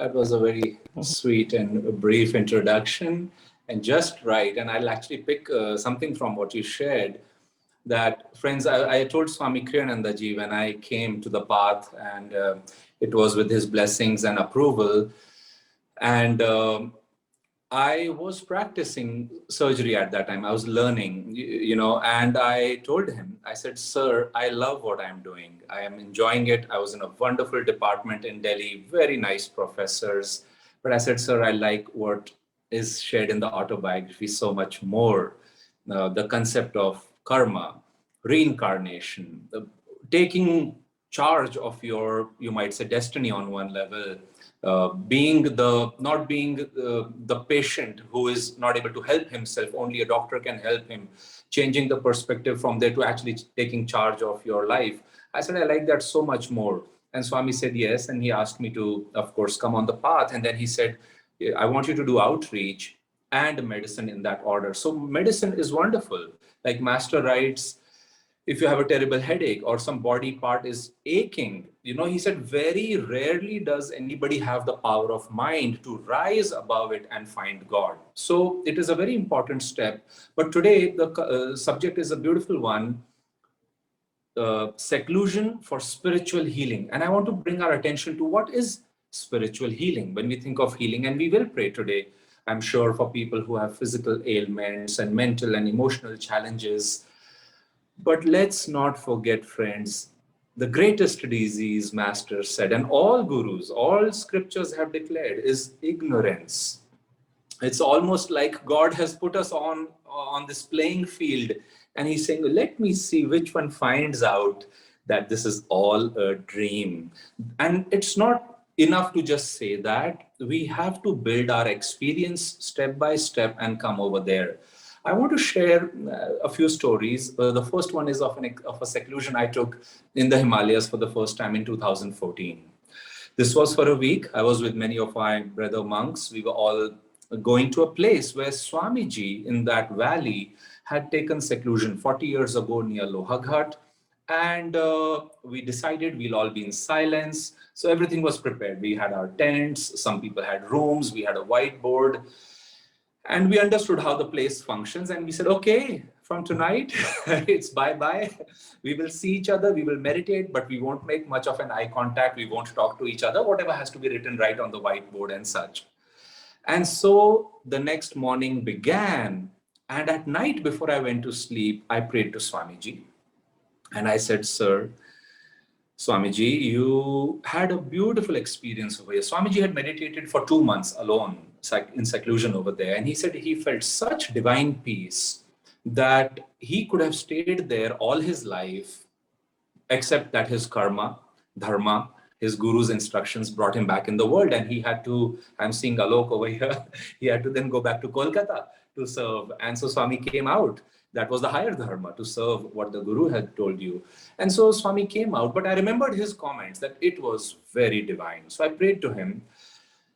That was a very sweet and brief introduction, and just right. And I'll actually pick something from what you shared. That, friends, I told Swami Kriyananda ji when I came to the path, and it was with his blessings and approval. And I was practicing surgery at that time. I was learning, and I told him, I said, "Sir, I love what I'm doing. I am enjoying it. I was in a wonderful department in Delhi, very nice professors. But I said, sir, I like what is shared in the autobiography so much more. The concept of karma, reincarnation, taking charge of your, you might say, destiny on one level, not being the patient who is not able to help himself, only a doctor can help him, changing the perspective from there to actually taking charge of your life." I said, I like that so much more. And Swami said yes, and he asked me to, of course, come on the path. And then he said, I want you to do outreach and medicine in that order. So medicine is wonderful. Like Master writes, if you have a terrible headache or some body part is aching, he said, very rarely does anybody have the power of mind to rise above it and find God. So it is a very important step. But today, the subject is a beautiful one, seclusion for spiritual healing. And I want to bring our attention to what is spiritual healing. When we think of healing, and we will pray today, I'm sure, for people who have physical ailments and mental and emotional challenges. But let's not forget, friends, the greatest disease, Master said, and all gurus, all scriptures have declared, is ignorance. It's almost like God has put us on this playing field, and he's saying, let me see which one finds out that this is all a dream. And it's not enough to just say that. We have to build our experience step by step and come over there. I want to share a few stories. The first one is of a seclusion I took in the Himalayas for the first time in 2014. This was for a week. I was with many of my brother monks. We were all going to a place where Swamiji in that valley had taken seclusion 40 years ago near Lohaghat. And we decided we'll all be in silence. So everything was prepared. We had our tents. Some people had rooms. We had a whiteboard. And we understood how the place functions. And we said, okay, from tonight, it's bye-bye. We will see each other, we will meditate, but we won't make much of an eye contact. We won't talk to each other. Whatever has to be written right on the whiteboard and such. And so the next morning began. And at night before I went to sleep, I prayed to Swamiji. And I said, sir, Swamiji, you had a beautiful experience over here. Swamiji had meditated for 2 months alone in seclusion over there. And he said he felt such divine peace that he could have stayed there all his life, except that his karma, dharma, his guru's instructions brought him back in the world. And he had to, I'm seeing Alok over here, he had to then go back to Kolkata to serve. And so Swami came out. That was the higher dharma, to serve what the guru had told you. And so Swami came out, but I remembered his comments that it was very divine. So I prayed to him.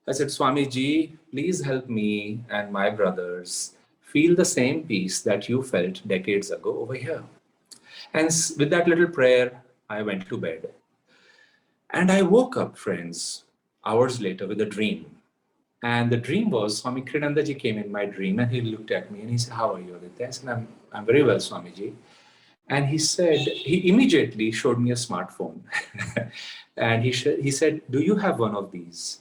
I said, Swamiji, please help me and my brothers feel the same peace that you felt decades ago over here. And with that little prayer, I went to bed. And I woke up, friends, hours later with a dream. And the dream was, Swami Kriyananda ji came in my dream and he looked at me and he said, how are you, Aditya? I said, I'm very well, Swamiji. And he said, he immediately showed me a smartphone. And he said, do you have one of these?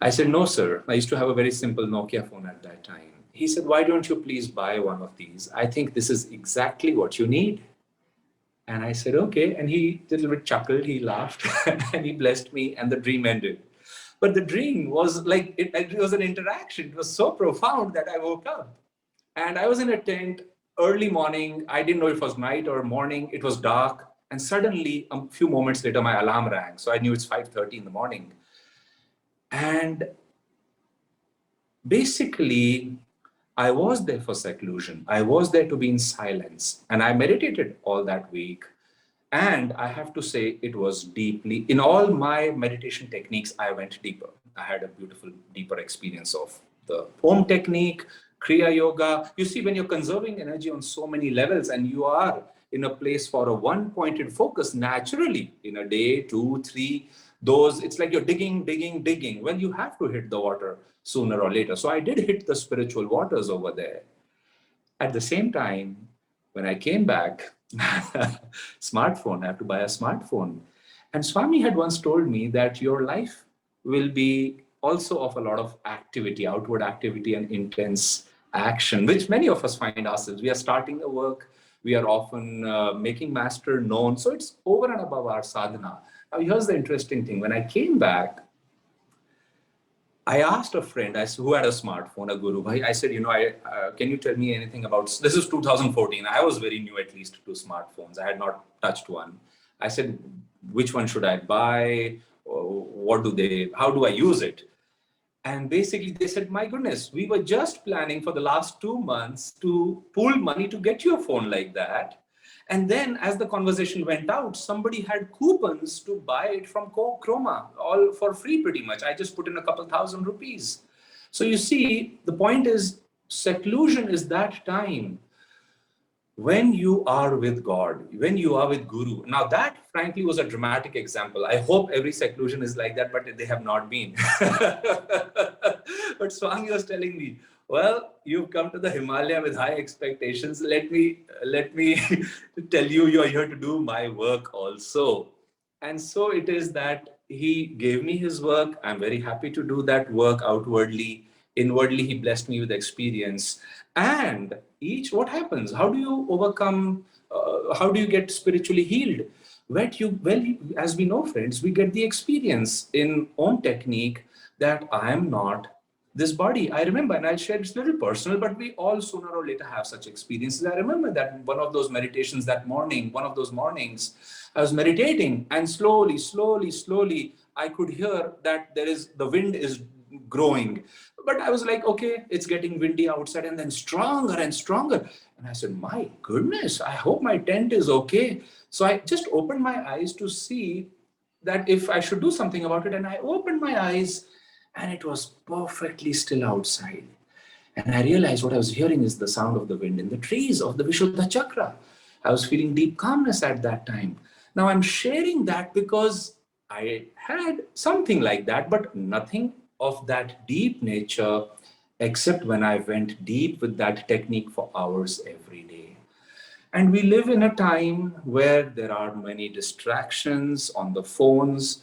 I said, no, sir. I used to have a very simple Nokia phone at that time. He said, why don't you please buy one of these? I think this is exactly what you need. And I said, okay. And he a little bit chuckled, he laughed, and he blessed me, and the dream ended. But the dream was like, it was an interaction. It was so profound that I woke up. And I was in a tent early morning. I didn't know if it was night or morning. It was dark. And suddenly, a few moments later, my alarm rang. So I knew it's 5:30 in the morning. And basically, I was there for seclusion. I was there to be in silence. And I meditated all that week. And I have to say, it was deeply, in all my meditation techniques, I went deeper. I had a beautiful, deeper experience of the Om technique, Kriya Yoga. You see, when you're conserving energy on so many levels and you are in a place for a one-pointed focus, naturally, in a day, 2, 3, Those, it's like you're digging, digging, digging. Well, you have to hit the water sooner or later. So I did hit the spiritual waters over there. At the same time, when I came back, smartphone, I have to buy a smartphone. And Swami had once told me that your life will be also of a lot of activity, outward activity and intense action, which many of us find ourselves. We are starting the work, we are often making master known. So it's over and above our sadhana. Now, here's the interesting thing. When I came back, I asked a friend who had a smartphone, a guru. I said, can you tell me anything about, this is 2014. I was very new, at least, to smartphones. I had not touched one. I said, which one should I buy? How do I use it? And basically they said, my goodness, we were just planning for the last 2 months to pool money to get you a phone like that. And then as the conversation went out, somebody had coupons to buy it from Chroma, all for free pretty much. I just put in a couple thousand rupees. So you see, the point is, seclusion is that time when you are with God, when you are with Guru. Now that frankly was a dramatic example. I hope every seclusion is like that, but they have not been. But Swami was telling me, well, you've come to the Himalaya with high expectations. Let me tell you, you're here to do my work also. And so it is that he gave me his work. I'm very happy to do that work outwardly. Inwardly, he blessed me with experience. And what happens? How do you overcome? How do you get spiritually healed? As we know, friends, we get the experience in own technique that I am not this body. I remember, and I'll share, it's a little personal, but we all sooner or later have such experiences. I remember that one of those meditations that morning, one of those mornings, I was meditating, and slowly, slowly, slowly, I could hear that the wind is growing. But I was like, okay, it's getting windy outside, and then stronger and stronger. And I said, my goodness, I hope my tent is okay. So I just opened my eyes to see that if I should do something about it. And I opened my eyes, and it was perfectly still outside. And I realized what I was hearing is the sound of the wind in the trees of the Vishuddha Chakra. I was feeling deep calmness at that time. Now I'm sharing that because I had something like that, but nothing of that deep nature, except when I went deep with that technique for hours every day. And we live in a time where there are many distractions on the phones.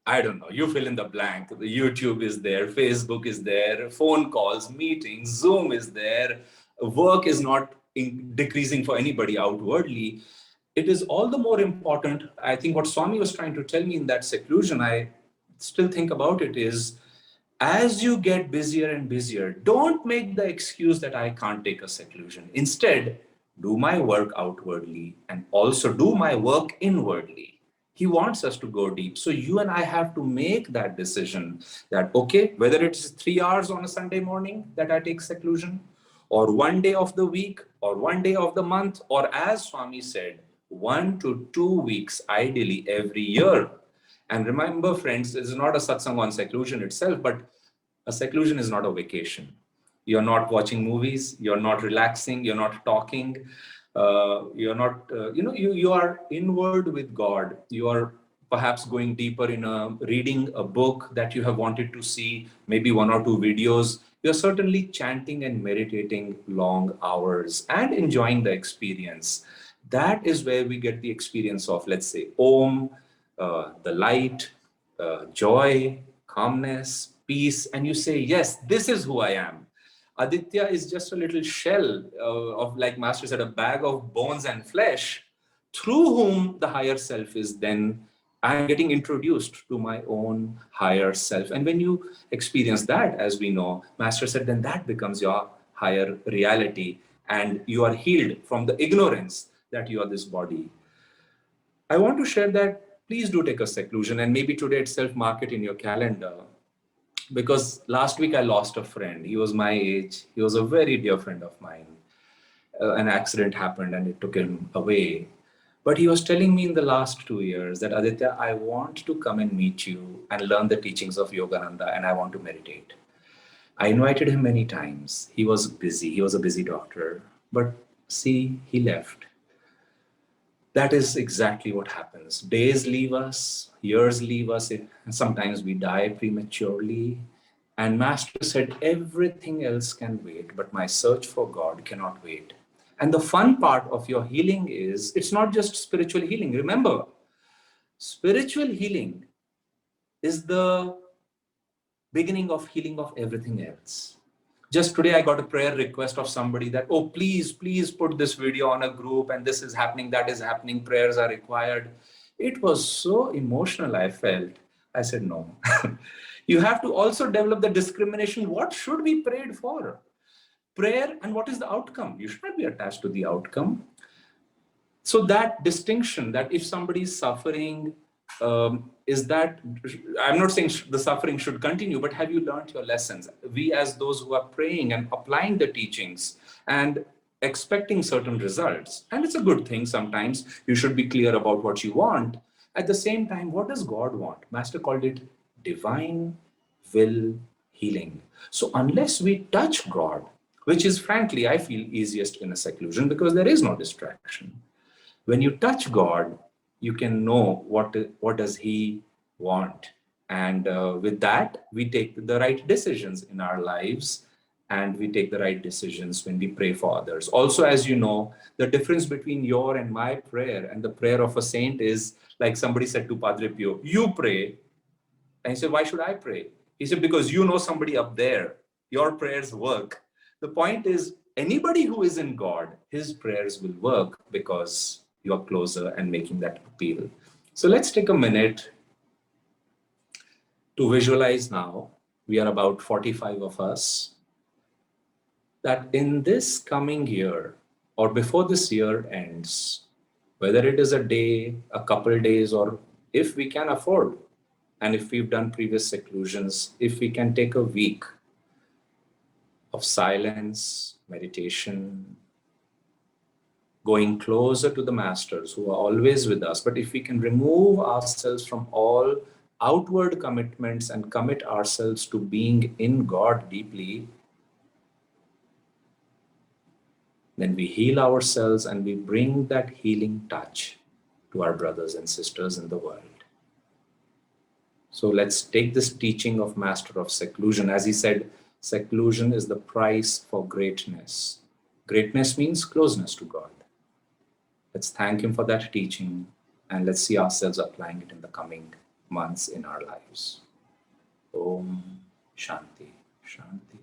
I don't know, you fill in the blank. The YouTube is there, Facebook is there, phone calls, meetings, Zoom is there. Work is not decreasing for anybody outwardly. It is all the more important. I think what Swami was trying to tell me in that seclusion, I still think about it, is as you get busier and busier, don't make the excuse that I can't take a seclusion. Instead, do my work outwardly and also do my work inwardly. He wants us to go deep. So you and I have to make that decision that, okay, whether it's 3 hours on a Sunday morning that I take seclusion, or one day of the week, or one day of the month, or as Swami said, 1 to 2 weeks, ideally every year. And remember, friends, this is not a satsang on seclusion itself, but a seclusion is not a vacation. You're not watching movies, you're not relaxing, you're not talking, you're not, you are inward with God. You are perhaps going deeper in reading a book that you have wanted to see, maybe 1 or 2 videos. You're certainly chanting and meditating long hours and enjoying the experience. That is where we get the experience of, let's say, Om, the light, joy, calmness, peace, and you say, yes, this is who I am. Aditya is just a little shell of, like Master said, a bag of bones and flesh, through whom the higher self is then, I'm getting introduced to my own higher self. And when you experience that, as we know, Master said, then that becomes your higher reality, and you are healed from the ignorance that you are this body. I want to share that please do take a seclusion, and maybe today itself mark it in your calendar. Because last week I lost a friend. He was my age. He was a very dear friend of mine. An accident happened and it took him away. But he was telling me in the last 2 years that, Aditya, I want to come and meet you and learn the teachings of Yogananda, and I want to meditate. I invited him many times. He was busy. He was a busy doctor. But see, he left. That is exactly what happens. Days leave us, years leave us, and sometimes we die prematurely. And Master said, everything else can wait, but my search for God cannot wait. And the fun part of your healing is, it's not just spiritual healing. Remember, spiritual healing is the beginning of healing of everything else. Just today, I got a prayer request of somebody that, oh, please put this video on a group, and this is happening, that is happening, prayers are required. It was so emotional, I felt. I said, no. You have to also develop the discrimination. What should be prayed for? Prayer, and what is the outcome? You should not be attached to the outcome. So that distinction, that if somebody is suffering, is that, I'm not saying the suffering should continue, but have you learned your lessons? We, as those who are praying and applying the teachings and expecting certain results, and it's a good thing, sometimes you should be clear about what you want. At the same time, what does God want? Master called it divine will healing. So unless we touch God, which is frankly, I feel easiest in a seclusion because there is no distraction. When you touch God, you can know what does He want. And with that, we take the right decisions in our lives, and we take the right decisions when we pray for others. Also, as you know, the difference between your and my prayer and the prayer of a saint is, like somebody said to Padre Pio, you pray. And he said, why should I pray? He said, because you know somebody up there, your prayers work. The point is, anybody who is in God, his prayers will work because you are closer and making that appeal. So let's take a minute to visualize now. We are about 45 of us, that in this coming year, or before this year ends, whether it is a day, a couple days, or if we can afford, and if we've done previous seclusions, if we can take a week of silence, meditation, going closer to the masters who are always with us. But if we can remove ourselves from all outward commitments and commit ourselves to being in God deeply, then we heal ourselves and we bring that healing touch to our brothers and sisters in the world. So let's take this teaching of Master of Seclusion. As he said, seclusion is the price for greatness. Greatness means closeness to God. Let's thank him for that teaching, and let's see ourselves applying it in the coming months in our lives. Om Shanti, Shanti.